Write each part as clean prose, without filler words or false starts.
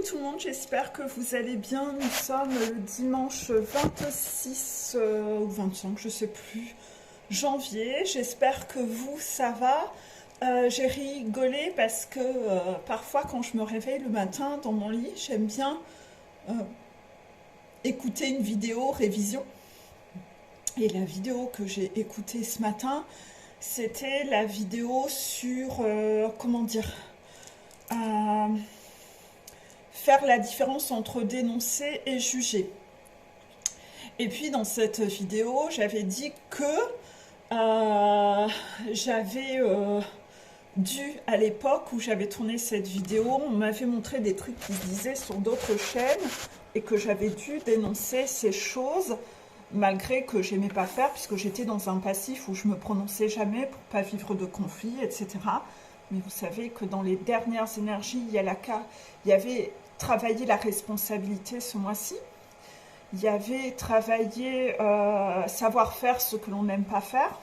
tout le monde, j'espère que vous allez bien. Nous sommes le dimanche 26 ou 25, je sais plus, janvier. J'espère que vous, ça va. J'ai rigolé parce que parfois quand je me réveille le matin dans mon lit, j'aime bien euh, écouter une vidéo révision. Et la vidéo que j'ai écoutée ce matin, c'était la vidéo sur, comment dire, euh, faire la différence entre dénoncer et juger. Et puis dans cette vidéo, j'avais dit que j'avais dû, à l'époque où j'avais tourné cette vidéo, on m'avait montré des trucs qui se disaient sur d'autres chaînes et que j'avais dû dénoncer ces choses malgré que j'aimais pas faire puisque j'étais dans un passif où je me prononçais jamais pour pas vivre de conflits, etc. Mais vous savez que dans les dernières énergies, il y avait travaillé la responsabilité ce mois-ci. Il y avait travaillé savoir faire ce que l'on n'aime pas faire.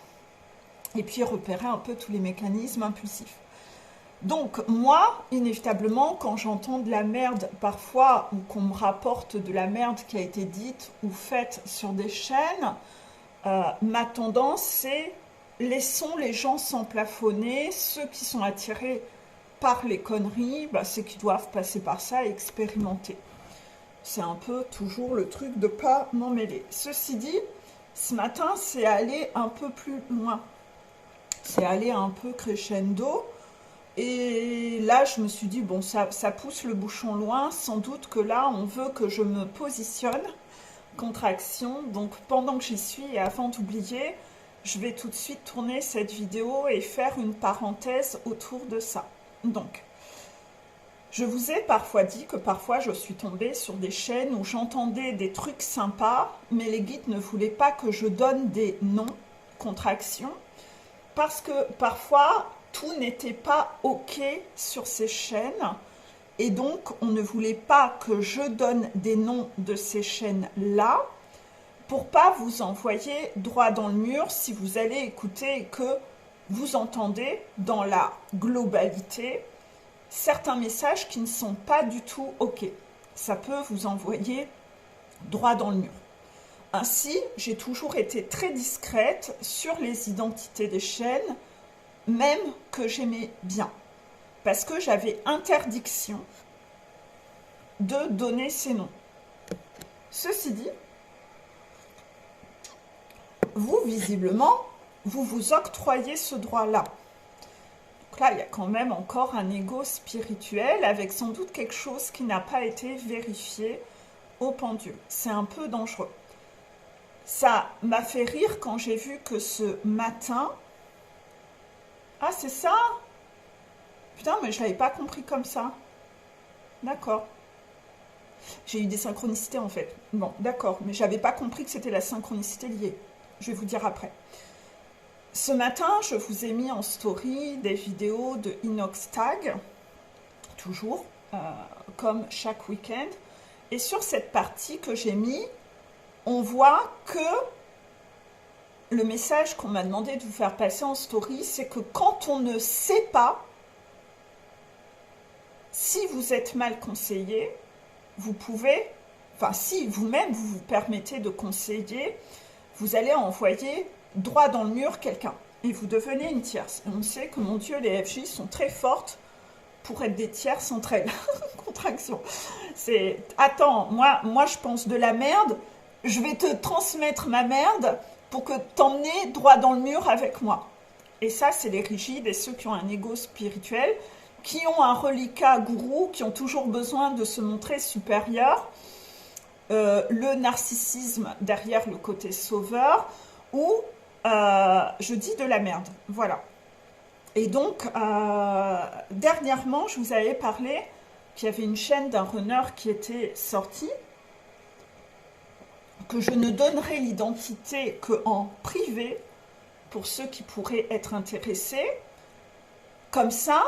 Et puis repérer un peu tous les mécanismes impulsifs. Donc moi, inévitablement, quand j'entends de la merde parfois, ou qu'on me rapporte de la merde qui a été dite ou faite sur des chaînes, ma tendance c'est laissons les gens s'emplafonner, ceux qui sont attirés par les conneries, c'est qu'ils doivent passer par ça et expérimenter. C'est un peu toujours le truc de pas m'en mêler. Ceci dit, ce matin, c'est aller un peu plus loin. C'est aller un peu crescendo. Et là, je me suis dit, bon, ça pousse le bouchon loin. Sans doute que là, on veut que je me positionne. Contraction. Donc, pendant que j'y suis et avant d'oublier, je vais tout de suite tourner cette vidéo et faire une parenthèse autour de ça. Donc, je vous ai parfois dit que parfois je suis tombée sur des chaînes où j'entendais des trucs sympas, mais les guides ne voulaient pas que je donne des noms, contractions, parce que parfois tout n'était pas ok sur ces chaînes, et donc on ne voulait pas que je donne des noms de ces chaînes-là, pour pas vous envoyer droit dans le mur si vous allez écouter et que vous entendez dans la globalité certains messages qui ne sont pas du tout ok. Ça peut vous envoyer droit dans le mur. Ainsi, j'ai toujours été très discrète sur les identités des chaînes, même que j'aimais bien, parce que j'avais interdiction de donner ces noms. Ceci dit, vous, visiblement, vous vous octroyez ce droit-là. Donc là, il y a quand même encore un ego spirituel avec sans doute quelque chose qui n'a pas été vérifié au pendule. C'est un peu dangereux. Ça m'a fait rire quand j'ai vu que ce matin... Ah, c'est ça? Putain, mais je ne l'avais pas compris comme ça. D'accord. J'ai eu des synchronicités en fait. Bon, d'accord, mais je n'avais pas compris que c'était la synchronicité liée. Je vais vous dire après. Ce matin, je vous ai mis en story des vidéos de Inox Tag, toujours, comme chaque week-end. Et sur cette partie que j'ai mis, on voit que le message qu'on m'a demandé de vous faire passer en story, c'est que quand on ne sait pas, si vous êtes mal conseillé, vous pouvez, enfin si vous-même vous vous permettez de conseiller, vous allez envoyer droit dans le mur quelqu'un et vous devenez une tierce. Et on sait que, mon Dieu, les FJ sont très fortes pour être des tierces entre elles. Contraction. C'est, attends, moi je pense de la merde, je vais te transmettre ma merde pour que t'emmener droit dans le mur avec moi. Et ça, c'est les rigides et ceux qui ont un ego spirituel, qui ont un reliquat gourou, qui ont toujours besoin de se montrer supérieurs, le narcissisme derrière le côté sauveur, ou je dis de la merde. Voilà. Et donc, dernièrement, je vous avais parlé qu'il y avait une chaîne d'un runner qui était sortie, que je ne donnerai l'identité qu'en privé, pour ceux qui pourraient être intéressés. Comme ça,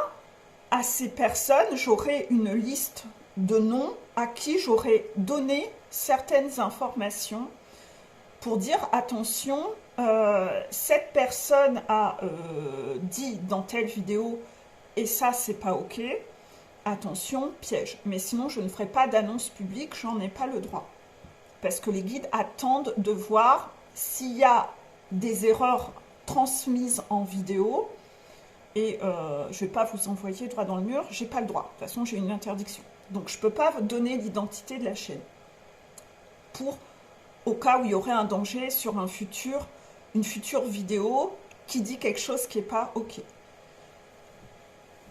à ces personnes, j'aurai une liste de noms à qui j'aurai donné certaines informations pour dire attention, cette personne a dit dans telle vidéo et ça c'est pas ok, attention, piège. Mais sinon, je ne ferai pas d'annonce publique, j'en ai pas le droit. Parce que les guides attendent de voir s'il y a des erreurs transmises en vidéo. Et je ne vais pas vous envoyer droit dans le mur, j'ai pas le droit. De toute façon, j'ai une interdiction. Donc, je ne peux pas vous donner l'identité de la chaîne. Au cas où il y aurait un danger sur une future vidéo qui dit quelque chose qui n'est pas OK.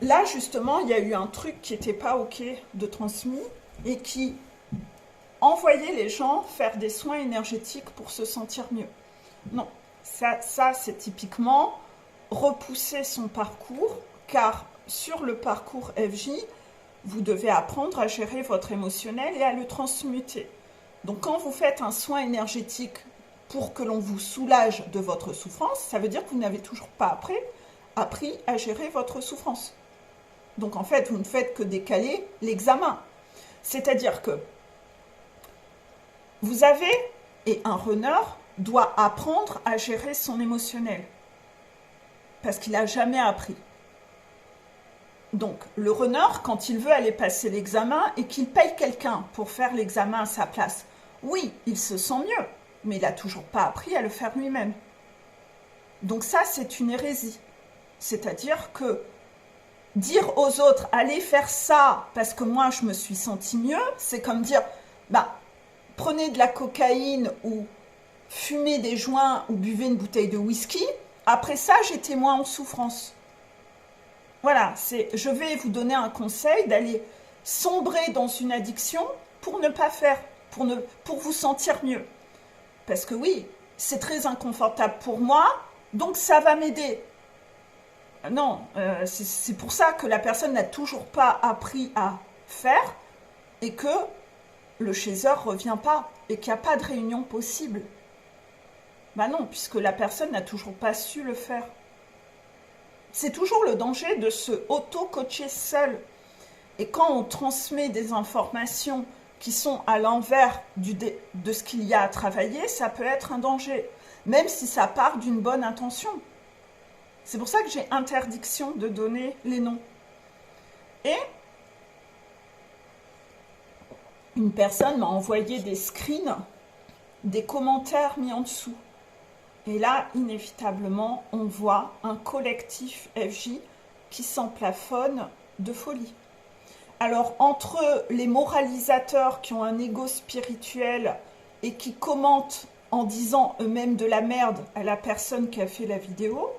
Là, justement, il y a eu un truc qui n'était pas OK de transmis et qui envoyait les gens faire des soins énergétiques pour se sentir mieux. Non, ça c'est typiquement repousser son parcours, car sur le parcours FJ, vous devez apprendre à gérer votre émotionnel et à le transmuter. Donc quand vous faites un soin énergétique pour que l'on vous soulage de votre souffrance, ça veut dire que vous n'avez toujours pas appris à gérer votre souffrance. Donc en fait, vous ne faites que décaler l'examen. C'est-à-dire que vous avez, et un runner doit apprendre à gérer son émotionnel. Parce qu'il n'a jamais appris. Donc le runner, quand il veut aller passer l'examen et qu'il paye quelqu'un pour faire l'examen à sa place, oui, il se sent mieux, mais il n'a toujours pas appris à le faire lui-même. Donc ça, c'est une hérésie. C'est-à-dire que dire aux autres, allez faire ça parce que moi je me suis senti mieux, c'est comme dire, prenez de la cocaïne ou fumez des joints ou buvez une bouteille de whisky, après ça j'étais moins en souffrance. Voilà, je vais vous donner un conseil d'aller sombrer dans une addiction pour ne pas faire, pour vous sentir mieux. Parce que oui, c'est très inconfortable pour moi, donc ça va m'aider. Non, c'est pour ça que la personne n'a toujours pas appris à faire et que le chaser ne revient pas et qu'il n'y a pas de réunion possible. Non, puisque la personne n'a toujours pas su le faire. C'est toujours le danger de se auto-coacher seul. Et quand on transmet des informations qui sont à l'envers de ce qu'il y a à travailler, ça peut être un danger, même si ça part d'une bonne intention. C'est pour ça que j'ai interdiction de donner les noms. Et une personne m'a envoyé des screens, des commentaires mis en dessous. Et là, inévitablement, on voit un collectif FJ qui s'emplafonne de folie. Alors, entre les moralisateurs qui ont un ego spirituel et qui commentent en disant eux-mêmes de la merde à la personne qui a fait la vidéo,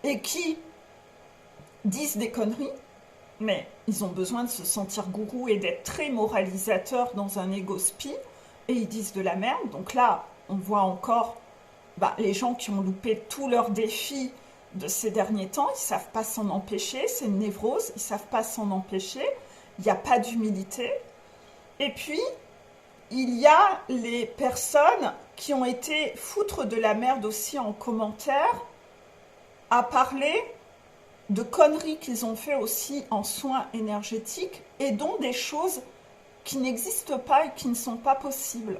et qui disent des conneries, mais ils ont besoin de se sentir gourou et d'être très moralisateurs dans un ego spi, et ils disent de la merde. Donc là, on voit encore les gens qui ont loupé tous leurs défis de ces derniers temps, ils ne savent pas s'en empêcher, c'est une névrose, ils ne savent pas s'en empêcher, il n'y a pas d'humilité. Et puis, il y a les personnes qui ont été foutre de la merde aussi en commentaire, à parler de conneries qu'ils ont fait aussi en soins énergétiques et dont des choses qui n'existent pas et qui ne sont pas possibles.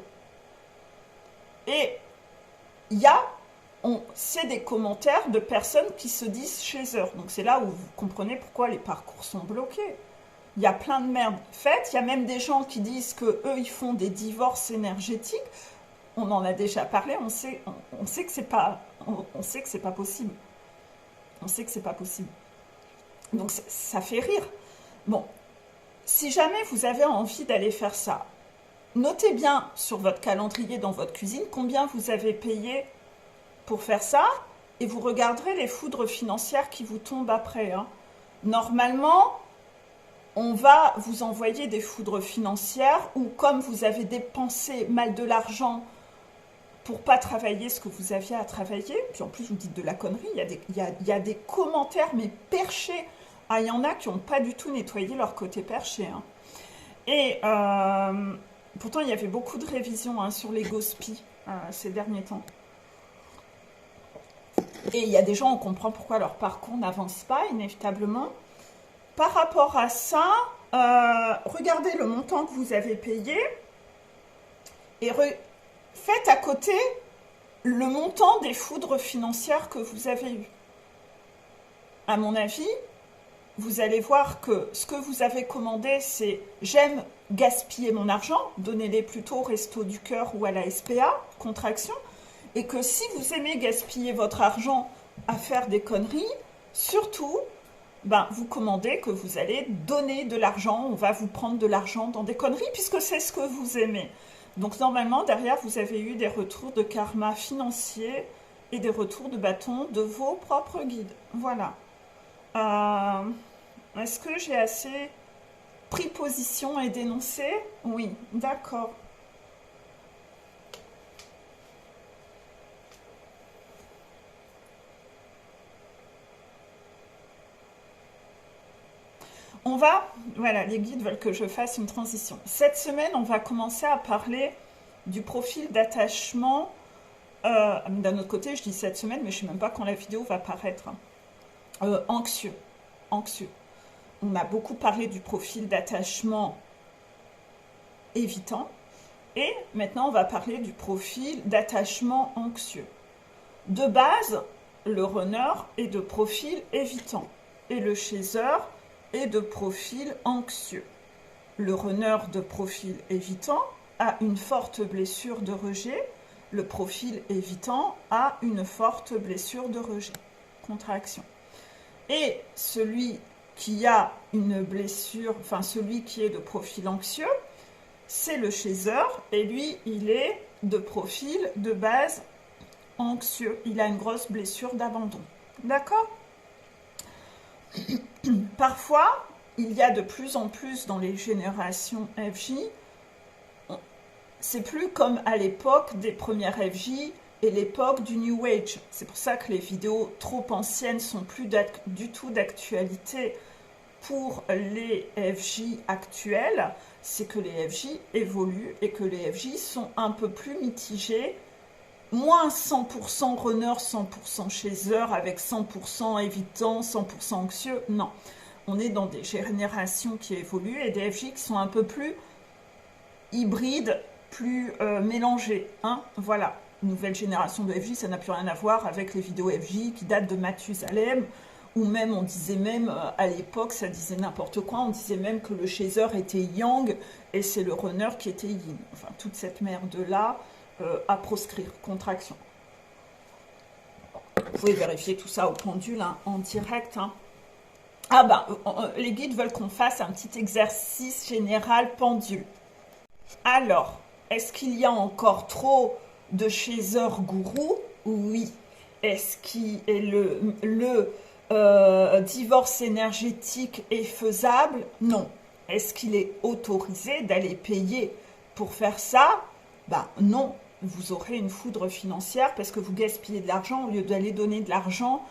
Et il y a, c'est des commentaires de personnes qui se disent chasers. Donc c'est là où vous comprenez pourquoi les parcours sont bloqués. Il y a plein de merde faites. Il y a même des gens qui disent qu'eux, ils font des divorces énergétiques. On en a déjà parlé. On sait que c'est pas possible. On sait que c'est pas possible. Donc ça fait rire. Bon, si jamais vous avez envie d'aller faire ça, notez bien sur votre calendrier dans votre cuisine combien vous avez payé pour faire ça et vous regarderez les foudres financières qui vous tombent après. Normalement, on va vous envoyer des foudres financières ou comme vous avez dépensé mal de l'argent pour pas travailler ce que vous aviez à travailler, puis en plus vous dites de la connerie, il y a des commentaires mais perchés. Il y en a qui n'ont pas du tout nettoyé leur côté perché. Et pourtant il y avait beaucoup de révisions sur les Gospi ces derniers temps. Et il y a des gens, on comprend pourquoi leur parcours n'avance pas inévitablement. Par rapport à ça, regardez le montant que vous avez payé et faites à côté le montant des foudres financières que vous avez eues. À mon avis, vous allez voir que ce que vous avez commandé, c'est j'aime gaspiller mon argent, donnez-les plutôt au Resto du Cœur ou à la SPA, contraction, et que si vous aimez gaspiller votre argent à faire des conneries, surtout, ben, vous commandez que vous allez donner de l'argent, on va vous prendre de l'argent dans des conneries, puisque c'est ce que vous aimez. Donc normalement, derrière, vous avez eu des retours de karma financier et des retours de bâton de vos propres guides. Voilà. Est-ce que j'ai assez pris position et dénoncé? Oui, d'accord. Voilà, les guides veulent que je fasse une transition. Cette semaine, on va commencer à parler du profil d'attachement. D'un autre côté, je dis cette semaine, mais je ne sais même pas quand la vidéo va paraître. Anxieux. Anxieux. On a beaucoup parlé du profil d'attachement évitant. Et maintenant, on va parler du profil d'attachement anxieux. De base, le runner est de profil évitant. Et le chaser est de profil anxieux. Le runner de profil évitant a une forte blessure de rejet. Le profil évitant a une forte blessure de rejet. Contraction. Et celui qui a une blessure, enfin celui qui est de profil anxieux, c'est le chaser. Et lui, il est de profil de base anxieux. Il a une grosse blessure d'abandon. D'accord ? Parfois, il y a de plus en plus dans les générations FJ, c'est plus comme à l'époque des premières FJ et l'époque du New Age. C'est pour ça que les vidéos trop anciennes sont plus du tout d'actualité pour les FJ actuels. C'est que les FJ évoluent et que les FJ sont un peu plus mitigés. Moins 100% runner, 100% chaser, avec 100% évitant, 100% anxieux. Non, on est dans des générations qui évoluent et des FJ qui sont un peu plus hybrides, plus mélangées. Hein, voilà, nouvelle génération de FJ, ça n'a plus rien à voir avec les vidéos FJ qui datent de Mathusalem, ou même, on disait même, à l'époque, ça disait n'importe quoi, on disait même que le chaser était yang et c'est le runner qui était yin. Enfin, toute cette merde-là, à proscrire, contraction. Vous pouvez vérifier tout ça au pendule, hein, en direct. Hein. Ah ben, les guides veulent qu'on fasse un petit exercice général pendule. Alors, est-ce qu'il y a encore trop de chaser gourou? Oui. Est-ce que le divorce énergétique est faisable? Non. Est-ce qu'il est autorisé d'aller payer pour faire ça? Ben non. Vous aurez une foudre financière parce que vous gaspillez de l'argent au lieu d'aller donner de l'argent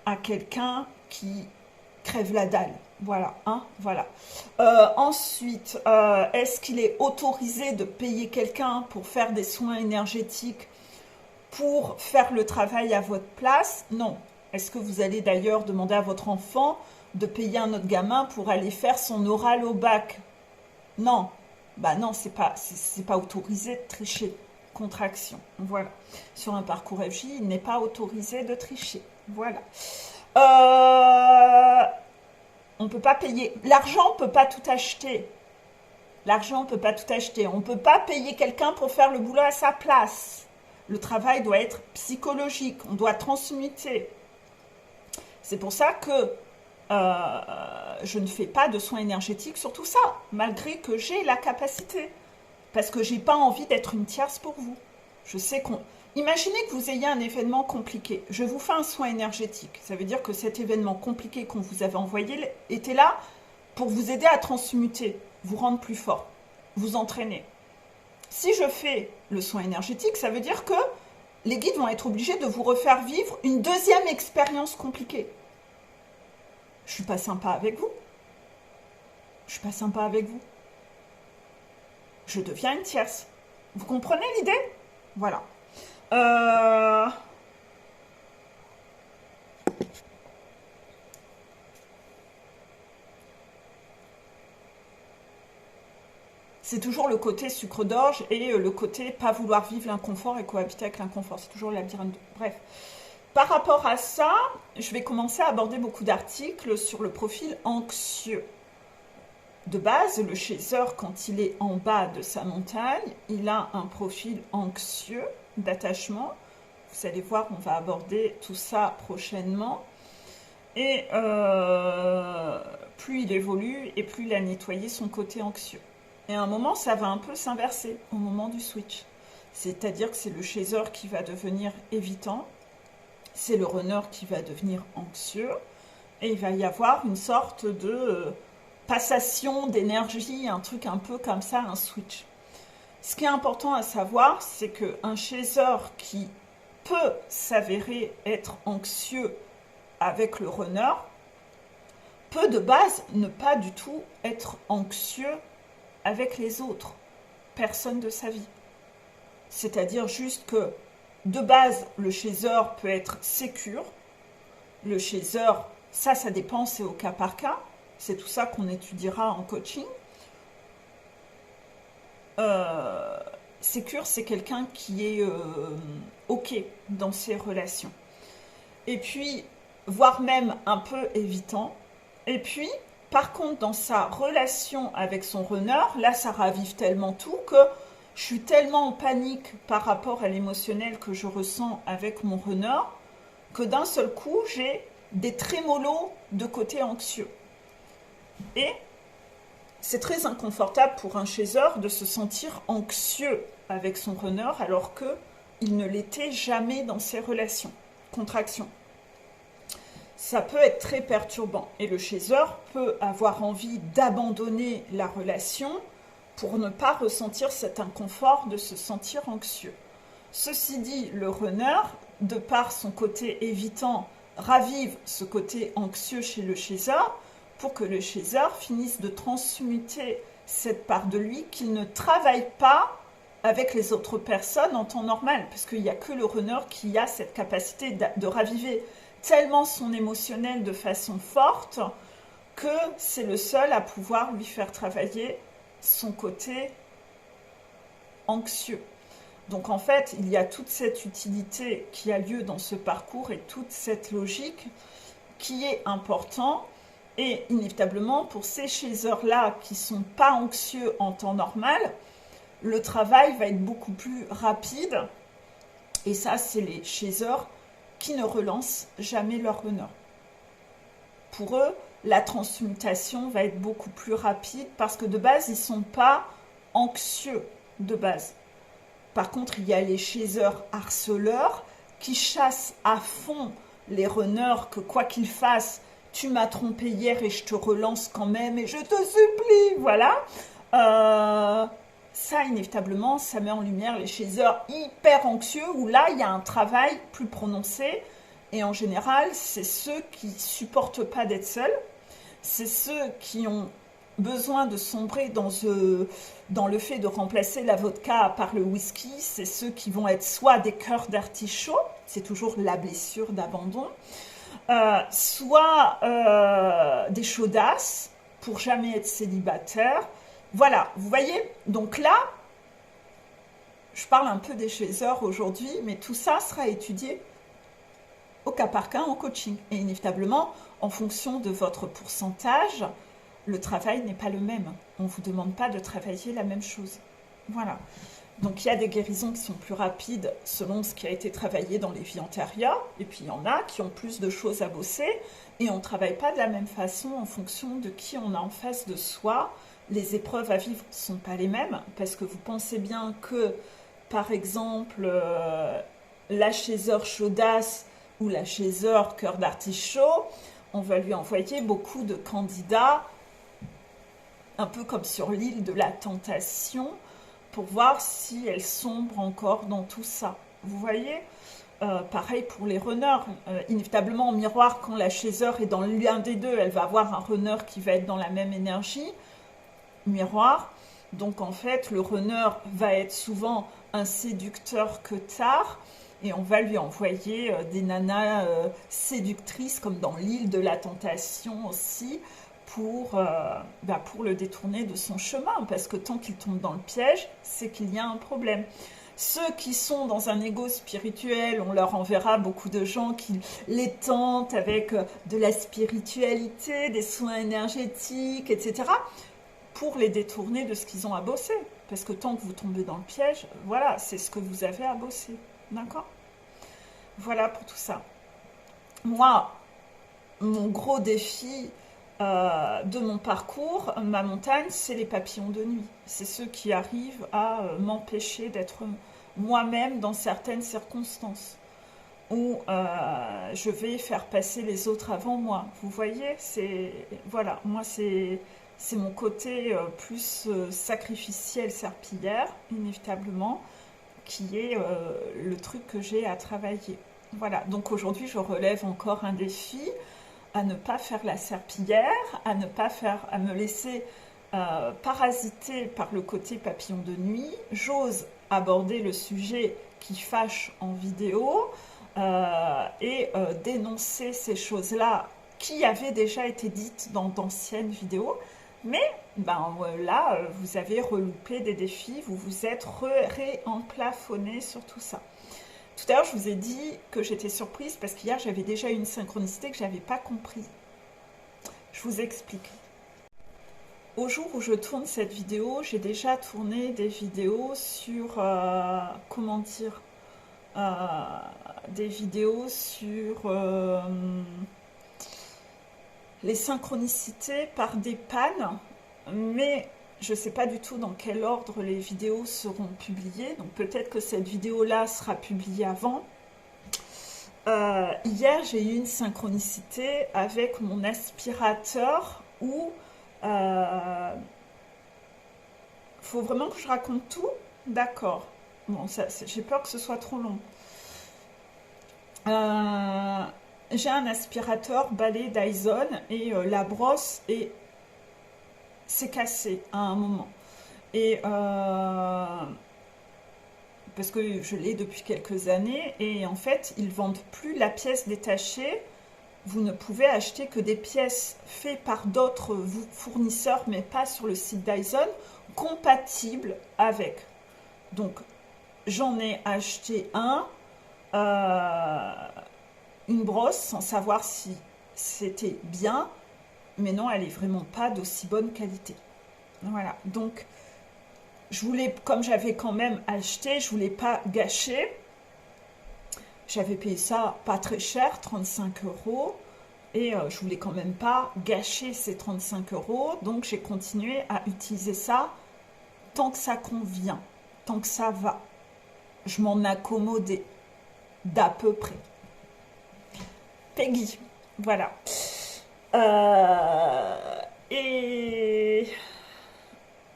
à quelqu'un qui crève la dalle. Voilà, hein, voilà. Ensuite, est-ce qu'il est autorisé de payer quelqu'un pour faire des soins énergétiques, pour faire le travail à votre place? Non. Est-ce que vous allez d'ailleurs demander à votre enfant de payer un autre gamin pour aller faire son oral au bac? Non. Bah non, c'est pas autorisé de tricher. Contraction. Voilà. Sur un parcours FJ, il n'est pas autorisé de tricher. Voilà. On ne peut pas payer. L'argent ne peut pas tout acheter. L'argent ne peut pas tout acheter. On ne peut pas payer quelqu'un pour faire le boulot à sa place. Le travail doit être psychologique. On doit transmuter. C'est pour ça que je ne fais pas de soins énergétiques sur tout ça, malgré que j'ai la capacité. Parce que je n'ai pas envie d'être une tierce pour vous. Je sais qu'on... Imaginez que vous ayez un événement compliqué. Je vous fais un soin énergétique. Ça veut dire que cet événement compliqué qu'on vous avait envoyé était là pour vous aider à transmuter, vous rendre plus fort, vous entraîner. Si je fais le soin énergétique, ça veut dire que les guides vont être obligés de vous refaire vivre une deuxième expérience compliquée. Je ne suis pas sympa avec vous. Je ne suis pas sympa avec vous. Je deviens une tierce. Vous comprenez l'idée? Voilà. C'est toujours le côté sucre d'orge et le côté pas vouloir vivre l'inconfort et cohabiter avec l'inconfort. C'est toujours le labyrinthe. Bref. Par rapport à ça, je vais commencer à aborder beaucoup d'articles sur le profil anxieux. De base, le chaser, quand il est en bas de sa montagne, il a un profil anxieux d'attachement. Vous allez voir, on va aborder tout ça prochainement. Et plus il évolue et plus il a nettoyé son côté anxieux. Et à un moment, ça va un peu s'inverser au moment du switch. C'est-à-dire que c'est le chaser qui va devenir évitant, c'est le runner qui va devenir anxieux, et il va y avoir une sorte de passation d'énergie, un truc un peu comme ça, un switch. Ce qui est important à savoir, c'est qu'un chaser qui peut s'avérer être anxieux avec le runner peut de base ne pas du tout être anxieux avec les autres personnes de sa vie. C'est-à-dire juste que de base, le chaser peut être sécure. Le chaser, ça dépend, c'est au cas par cas. C'est tout ça qu'on étudiera en coaching. Sécure, c'est quelqu'un qui est OK dans ses relations. Et puis, voire même un peu évitant. Et puis, par contre, dans sa relation avec son runner, là, ça ravive tellement tout que je suis tellement en panique par rapport à l'émotionnel que je ressens avec mon runner que d'un seul coup, j'ai des trémolos de côté anxieux. Et c'est très inconfortable pour un chaser de se sentir anxieux avec son runner alors qu'il ne l'était jamais dans ses relations. Contraction. Ça peut être très perturbant et le chaser peut avoir envie d'abandonner la relation pour ne pas ressentir cet inconfort de se sentir anxieux. Ceci dit, le runner, de par son côté évitant, ravive ce côté anxieux chez le chaser pour que le chaser finisse de transmuter cette part de lui qu'il ne travaille pas avec les autres personnes en temps normal, parce qu'il n'y a que le runner qui a cette capacité de raviver tellement son émotionnel de façon forte que c'est le seul à pouvoir lui faire travailler son côté anxieux. Donc en fait, il y a toute cette utilité qui a lieu dans ce parcours et toute cette logique qui est important. Et inévitablement, pour ces chasers-là qui ne sont pas anxieux en temps normal, le travail va être beaucoup plus rapide. Et ça, c'est les chasers qui ne relancent jamais leur runner. Pour eux, la transmutation va être beaucoup plus rapide parce que de base, ils ne sont pas anxieux de base. Par contre, il y a les chasers harceleurs qui chassent à fond les runners que quoi qu'ils fassent, tu m'as trompé hier et je te relance quand même et je te supplie, voilà. Ça, inévitablement, ça met en lumière les chasers hyper anxieux où là, il y a un travail plus prononcé. Et en général, c'est ceux qui ne supportent pas d'être seuls. C'est ceux qui ont besoin de sombrer dans le fait de remplacer la vodka par le whisky. C'est ceux qui vont être soit des cœurs d'artichaut, c'est toujours la blessure d'abandon, soit des chaudasses pour jamais être célibataire. Voilà, vous voyez, donc là, je parle un peu des chasers aujourd'hui, mais tout ça sera étudié au cas par cas en coaching. Et inévitablement, en fonction de votre pourcentage, le travail n'est pas le même. On ne vous demande pas de travailler la même chose. Voilà. Donc il y a des guérisons qui sont plus rapides selon ce qui a été travaillé dans les vies antérieures. Et puis il y en a qui ont plus de choses à bosser. Et on ne travaille pas de la même façon en fonction de qui on a en face de soi. Les épreuves à vivre ne sont pas les mêmes. Parce que vous pensez bien que, par exemple, la chaser chaudasse ou la chaser cœur d'artichaut, on va lui envoyer beaucoup de candidats, un peu comme sur l'île de la tentation, pour voir si elle sombre encore dans tout ça. Vous voyez, pareil pour les runners. Inévitablement, en miroir, quand la chaser est dans l'un des deux, elle va avoir un runner qui va être dans la même énergie. Miroir. Donc en fait, le runner va être souvent un séducteur que tard. Et on va lui envoyer des nanas séductrices, comme dans l'île de la tentation aussi, pour le détourner de son chemin. Parce que tant qu'il tombe dans le piège, c'est qu'il y a un problème. Ceux qui sont dans un ego spirituel, on leur enverra beaucoup de gens qui les tentent avec de la spiritualité, des soins énergétiques, etc., pour les détourner de ce qu'ils ont à bosser. Parce que tant que vous tombez dans le piège, voilà, c'est ce que vous avez à bosser. D'accord? Voilà pour tout ça. Moi, mon gros défi de mon parcours, ma montagne, c'est les papillons de nuit. C'est ceux qui arrivent à m'empêcher d'être moi-même dans certaines circonstances où je vais faire passer les autres avant moi. Vous voyez, c'est voilà, moi c'est mon côté plus sacrificiel, serpillière, inévitablement, qui est le truc que j'ai à travailler. Voilà, donc aujourd'hui je relève encore un défi à ne pas faire la serpillière, à ne pas faire, à me laisser parasiter par le côté papillon de nuit. J'ose aborder le sujet qui fâche en vidéo et dénoncer ces choses-là qui avaient déjà été dites dans d'anciennes vidéos. Mais ben, là, vous avez reloupé des défis, vous vous êtes réemplafonné sur tout ça. Tout à l'heure, je vous ai dit que j'étais surprise parce qu'hier, j'avais déjà eu une synchronicité que je n'avais pas comprise. Je vous explique. Au jour où je tourne cette vidéo, j'ai déjà tourné des vidéos sur, comment dire, des vidéos sur les synchronicités par des pannes, mais je ne sais pas du tout dans quel ordre les vidéos seront publiées, donc peut-être que cette vidéo-là sera publiée avant. Hier, j'ai eu une synchronicité avec mon aspirateur où faut vraiment que je raconte tout? D'accord. Bon, j'ai peur que ce soit trop long. J'ai un aspirateur balai Dyson et la brosse s'est cassée à un moment. Et parce que je l'ai depuis quelques années et en fait, ils ne vendent plus la pièce détachée. Vous ne pouvez acheter que des pièces faites par d'autres fournisseurs, mais pas sur le site Dyson, compatibles avec. Donc, j'en ai acheté une brosse, sans savoir si c'était bien, mais non, elle n'est vraiment pas d'aussi bonne qualité. Voilà, donc, je voulais, comme j'avais quand même acheté, je ne voulais pas gâcher. J'avais payé ça pas très cher, 35 €, et je voulais quand même pas gâcher ces 35 €, donc j'ai continué à utiliser ça tant que ça convient, tant que ça va. Je m'en accommodais d'à peu près. Peggy, voilà. Et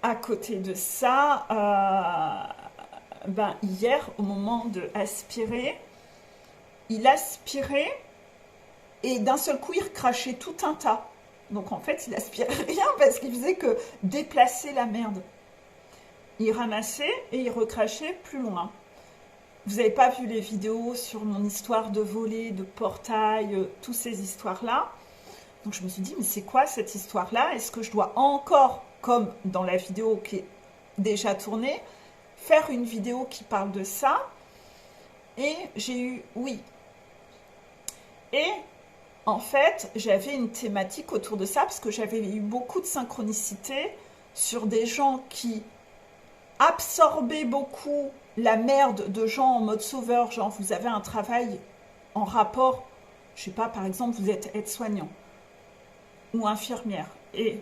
à côté de ça, ben hier, au moment de aspirer, il aspirait et d'un seul coup, il recrachait tout un tas. Donc en fait, il aspirait rien parce qu'il faisait que déplacer la merde. Il ramassait et il recrachait plus loin. Vous n'avez pas vu les vidéos sur mon histoire de voler, de portail, toutes ces histoires-là. Donc je me suis dit, mais c'est quoi cette histoire-là? Est-ce que je dois encore, comme dans la vidéo qui est déjà tournée, faire une vidéo qui parle de ça? Et j'ai eu oui. Et en fait, j'avais une thématique autour de ça parce que j'avais eu beaucoup de synchronicité sur des gens qui absorbaient beaucoup la merde de gens en mode sauveur. Genre, vous avez un travail en rapport, je sais pas, par exemple, vous êtes aide-soignant ou infirmière et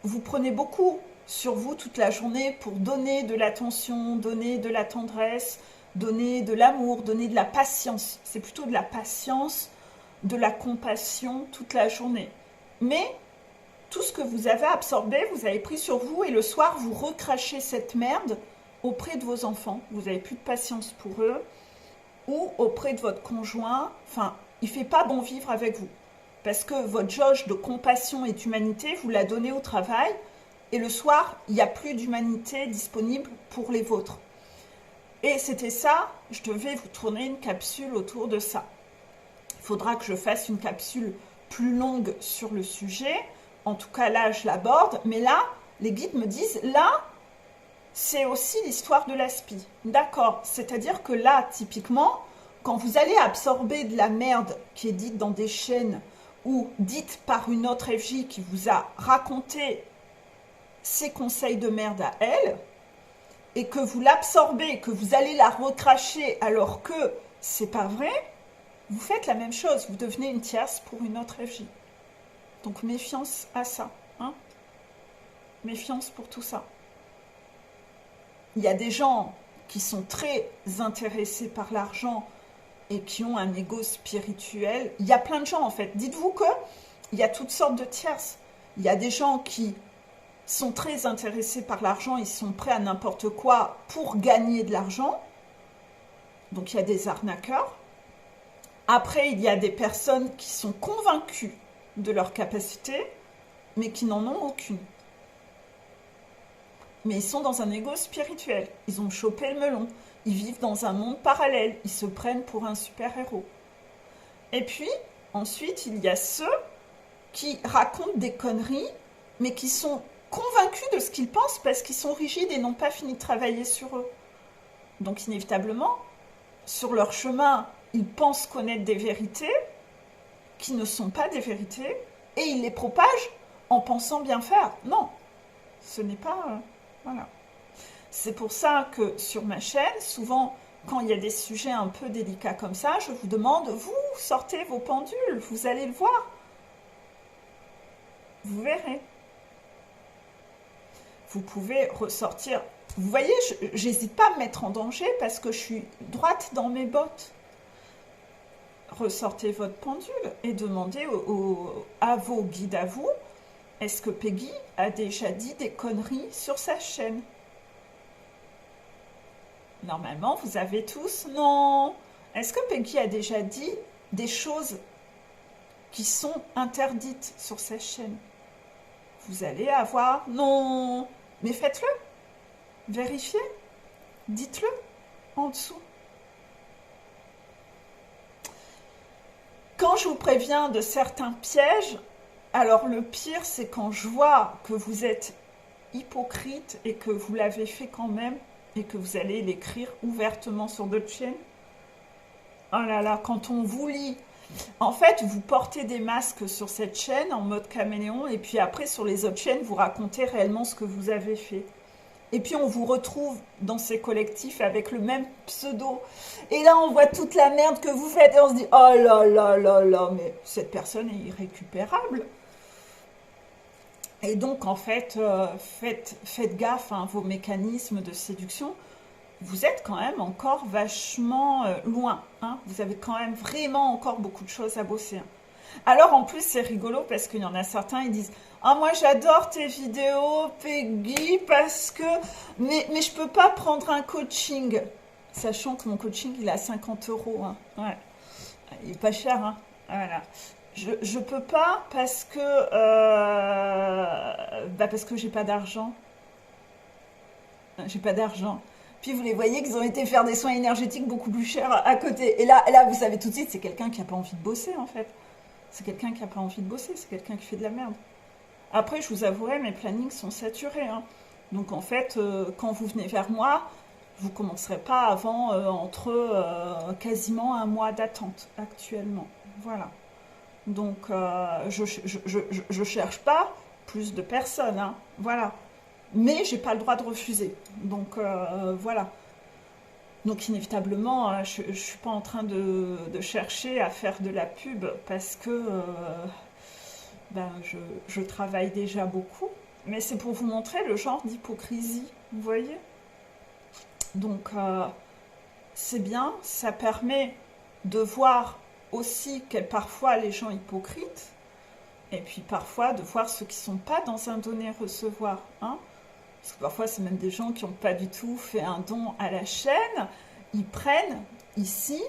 vous prenez beaucoup sur vous toute la journée pour donner de l'attention, donner de la tendresse, donner de l'amour, donner de la patience. C'est plutôt de la patience, de la compassion toute la journée. Mais tout ce que vous avez absorbé, vous avez pris sur vous et le soir, vous recrachez cette merde auprès de vos enfants. Vous n'avez plus de patience pour eux ou auprès de votre conjoint. Enfin, il ne fait pas bon vivre avec vous. Parce que votre jauge de compassion et d'humanité, vous la donnez au travail et le soir, il n'y a plus d'humanité disponible pour les vôtres. Et c'était ça, je devais vous tourner une capsule autour de ça. Il faudra que je fasse une capsule plus longue sur le sujet. En tout cas, là, je l'aborde. Mais là, les guides me disent, là, c'est aussi l'histoire de l'aspi. D'accord, c'est-à-dire que là, typiquement, quand vous allez absorber de la merde qui est dite dans des chaînes ou dite par une autre FJ qui vous a raconté ses conseils de merde à elle, et que vous l'absorbez, et que vous allez la recracher alors que c'est pas vrai, vous faites la même chose, vous devenez une tierce pour une autre FJ. Donc méfiance à ça, hein. Méfiance pour tout ça. Il y a des gens qui sont très intéressés par l'argent et qui ont un ego spirituel. Il y a plein de gens en fait. Dites-vous que il y a toutes sortes de tierces. Il y a des gens qui sont très intéressés par l'argent, ils sont prêts à n'importe quoi pour gagner de l'argent. Donc il y a des arnaqueurs. Après, il y a des personnes qui sont convaincues de leur capacité, mais qui n'en ont aucune. Mais ils sont dans un ego spirituel. Ils ont chopé le melon. Ils vivent dans un monde parallèle. Ils se prennent pour un super-héros. Et puis, ensuite, il y a ceux qui racontent des conneries, mais qui sont convaincus de ce qu'ils pensent parce qu'ils sont rigides et n'ont pas fini de travailler sur eux. Donc, inévitablement, sur leur chemin, ils pensent connaître des vérités qui ne sont pas des vérités et ils les propagent en pensant bien faire. Non, ce n'est pas... voilà. C'est pour ça que sur ma chaîne, souvent, quand il y a des sujets un peu délicats comme ça, je vous demande, vous sortez vos pendules, vous allez le voir. Vous verrez. Vous pouvez ressortir. Vous voyez, j'hésite pas à me mettre en danger parce que je suis droite dans mes bottes. Ressortez votre pendule et demandez à vos guides à vous, est-ce que Peggy a déjà dit des conneries sur sa chaîne? Normalement, vous avez tous non. Est-ce que Peggy a déjà dit des choses qui sont interdites sur sa chaîne? Vous allez avoir non. Mais faites-le. Vérifiez. Dites-le en dessous. Quand je vous préviens de certains pièges, alors le pire, c'est quand je vois que vous êtes hypocrite et que vous l'avez fait quand même et que vous allez l'écrire ouvertement sur d'autres chaînes. Oh là là, quand on vous lit, en fait, vous portez des masques sur cette chaîne en mode caméléon et puis après, sur les autres chaînes, vous racontez réellement ce que vous avez fait. Et puis, on vous retrouve dans ces collectifs avec le même pseudo. Et là, on voit toute la merde que vous faites et on se dit, oh là là là là, mais cette personne est irrécupérable. Et donc, en fait, faites gaffe à vos mécanismes de séduction. Vous êtes quand même encore vachement loin. Hein. Vous avez quand même vraiment encore beaucoup de choses à bosser. Hein. Alors, en plus, c'est rigolo parce qu'il y en a certains, ils disent « Ah, moi, j'adore tes vidéos, Peggy, parce que... Mais je peux pas prendre un coaching. » Sachant que mon coaching, il est à 50 €. Hein. Ouais. Il est pas cher. Hein. Voilà. Je peux pas parce que j'ai pas d'argent. J'ai pas d'argent. Puis vous les voyez qu'ils ont été faire des soins énergétiques beaucoup plus chers à côté. Et là, vous savez tout de suite, c'est quelqu'un qui n'a pas envie de bosser en fait. C'est quelqu'un qui n'a pas envie de bosser, c'est quelqu'un qui fait de la merde. Après, je vous avouerai, mes plannings sont saturés. Hein. Donc en fait, quand vous venez vers moi, vous ne commencerez pas avant quasiment un mois d'attente actuellement. Voilà. Donc, je cherche pas plus de personnes, hein, voilà. Mais j'ai pas le droit de refuser. Donc, voilà. Donc, inévitablement, je suis pas en train de chercher à faire de la pub parce que je travaille déjà beaucoup. Mais c'est pour vous montrer le genre d'hypocrisie, vous voyez. Donc, c'est bien, ça permet de voir aussi parfois les gens hypocrites, et puis parfois de voir ceux qui ne sont pas dans un donner-recevoir. Hein. Parce que parfois, c'est même des gens qui n'ont pas du tout fait un don à la chaîne, ils prennent ici,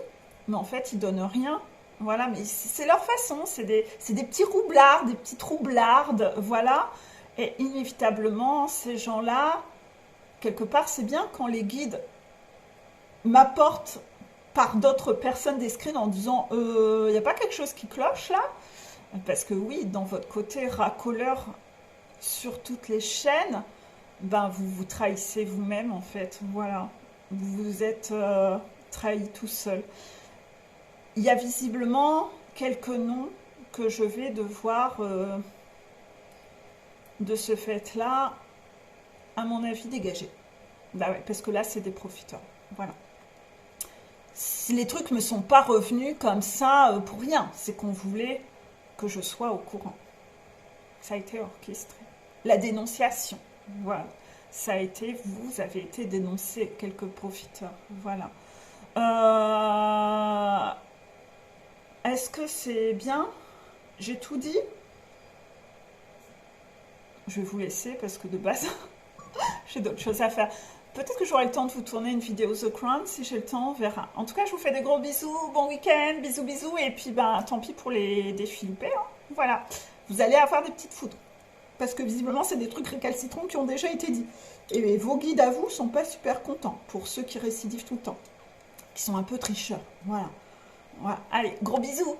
mais en fait, ils ne donnent rien. Voilà, mais c'est leur façon, c'est des petits roublards, des petites roublardes, voilà. Et inévitablement, ces gens-là, quelque part, c'est bien quand les guides m'apportent par d'autres personnes des screens en disant il n'y a pas quelque chose qui cloche là? Parce que oui, dans votre côté racoleur sur toutes les chaînes, ben vous vous trahissez vous-même en fait. Voilà, vous vous êtes trahi tout seul. Il y a visiblement quelques noms que je vais devoir, de ce fait-là, à mon avis, dégager. Bah ouais, parce que là, c'est des profiteurs. Voilà. Si les trucs me sont pas revenus comme ça pour rien, c'est qu'on voulait que je sois au courant. Ça a été orchestré. La dénonciation, voilà. Ça a été, vous avez été dénoncé, quelques profiteurs. Voilà. Est-ce que c'est bien? J'ai tout dit? Je vais vous laisser parce que de base, j'ai d'autres choses à faire. Peut-être que j'aurai le temps de vous tourner une vidéo The Crown. Si j'ai le temps, on verra. En tout cas, je vous fais des gros bisous. Bon week-end. Bisous, bisous. Et puis, ben, tant pis pour les défis loupés. Hein. Voilà. Vous allez avoir des petites foudres. Parce que visiblement, c'est des trucs récalcitrants qui ont déjà été dits. Et vos guides à vous sont pas super contents. Pour ceux qui récidivent tout le temps. Qui sont un peu tricheurs. Voilà. Voilà. Allez, gros bisous.